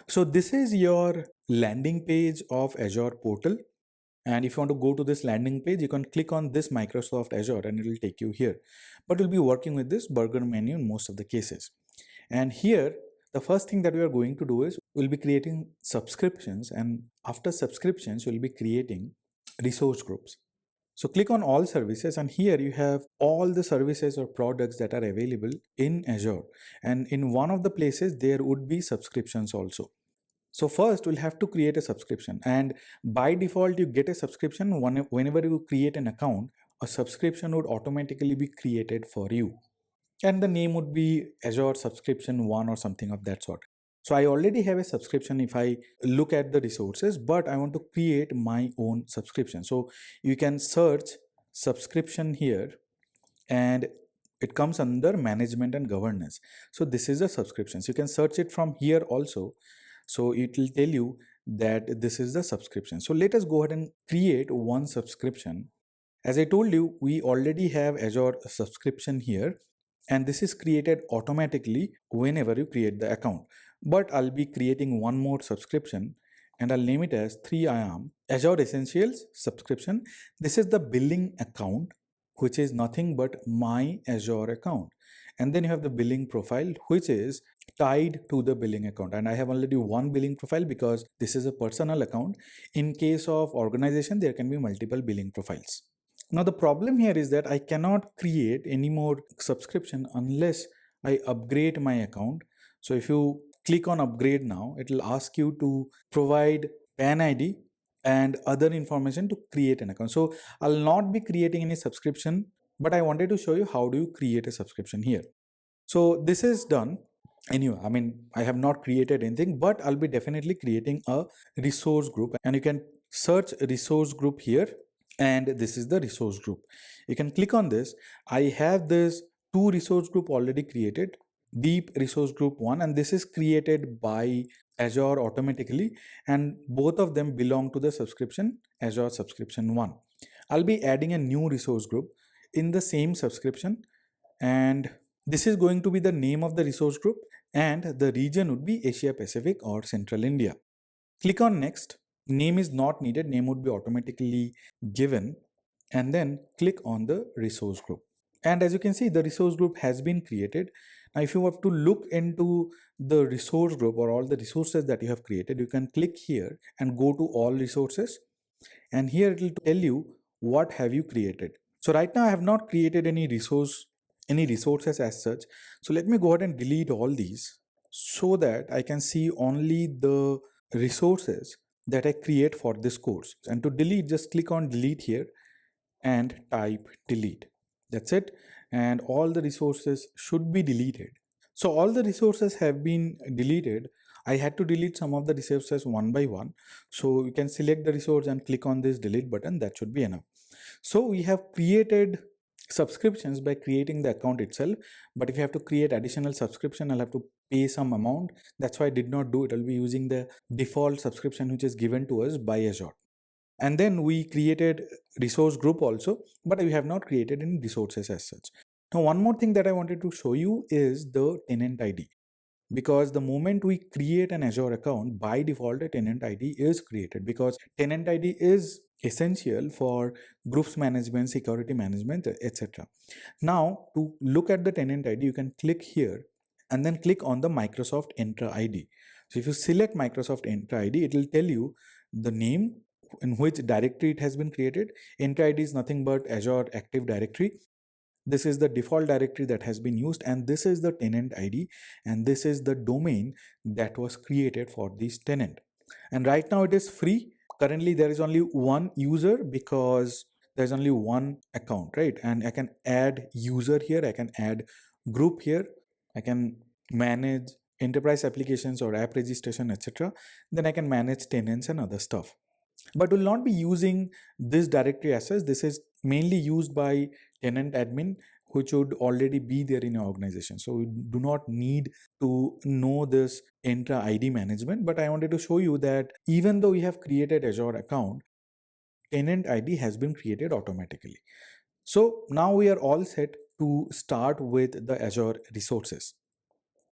So this is your landing page of Azure portal. And if you want to go to this landing page, you can click on this Microsoft Azure and it will take you here. But we'll be working with this burger menu in most of the cases. And here, the first thing that we are going to do is we'll be creating subscriptions. And after subscriptions, we'll be creating resource groups. So click on all services, and here you have all the services or products that are available in Azure. And in one of the places, there would be subscriptions also. So first we'll have to create a subscription, and by default you get a subscription whenever you create an account. A subscription would automatically be created for you, and the name would be Azure subscription 1 or something of that sort. So I already have a subscription if I look at the resources, but I want to create my own subscription. So you can search subscription here, and it comes under management and governance. So this is a subscription. So you can search it from here also. So it will tell you that this is the subscription. So let us go ahead and create one subscription. As I told you, we already have Azure subscription here, and this is created automatically whenever you create the account. But I'll be creating one more subscription, and I'll name it as 3IAM Azure Essentials subscription. This is the billing account, which is nothing but my Azure account. And then you have the billing profile, which is tied to the billing account. And I have already one billing profile because this is a personal account. In case of organization, there can be multiple billing profiles. Now the problem here is that I cannot create any more subscription unless I upgrade my account. So if you click on upgrade now, it will ask you to provide PAN ID and other information to create an account. So I'll not be creating any subscription, but I wanted to show you how do you create a subscription here. So this is done. Anyway, I mean, I have not created anything, but I'll be definitely creating a resource group, and you can search resource group here, and this is the resource group. You can click on this. I have this two resource group already created, deep resource group 1, and this is created by Azure automatically, and both of them belong to the subscription Azure subscription 1. I'll be adding a new resource group in the same subscription, and this is going to be the name of the resource group, and the region would be Asia Pacific or Central India. Click on next. Name is not needed, name would be automatically given, and then click on the resource group. And as you can see, the resource group has been created. Now if you have to look into the resource group or all the resources that you have created, you can click here and go to all resources, and here it will tell you what have you created. So right now I have not created any resources as such. So let me go ahead and delete all these so that I can see only the resources that I create for this course. And to delete, just click on delete here and type delete. That's it. And all the resources should be deleted. So all the resources have been deleted. I had to delete some of the resources one by one. So you can select the resource and click on this delete button. That should be enough. So we have created subscriptions by creating the account itself. But if you have to create additional subscription, I'll have to pay some amount. That's why I did not do it. I'll be using the default subscription which is given to us by Azure. And then we created resource group also, but we have not created any resources as such. Now, one more thing that I wanted to show you is the tenant ID. Because the moment we create an Azure account, by default a tenant ID is created, because tenant ID is essential for groups management, security management, etc. Now to look at the tenant ID, you can click here and then click on the Microsoft Entra ID. So if you select Microsoft Entra ID, it will tell you the name in which directory it has been created. Entra ID is nothing but Azure Active Directory. This is the default directory that has been used, and this is the tenant ID, and this is the domain that was created for this tenant. And right now it is free. Currently there is only one user because there's only one account, right? And I can add user here, I can add group here, I can manage enterprise applications or app registration, etc. Then I can manage tenants and other stuff, but will not be using this directory as such. This is mainly used by tenant admin, which would already be there in your organization. So you do not need to know this Entra ID management. But I wanted to show you that even though we have created Azure account, tenant ID has been created automatically. So now we are all set to start with the Azure resources.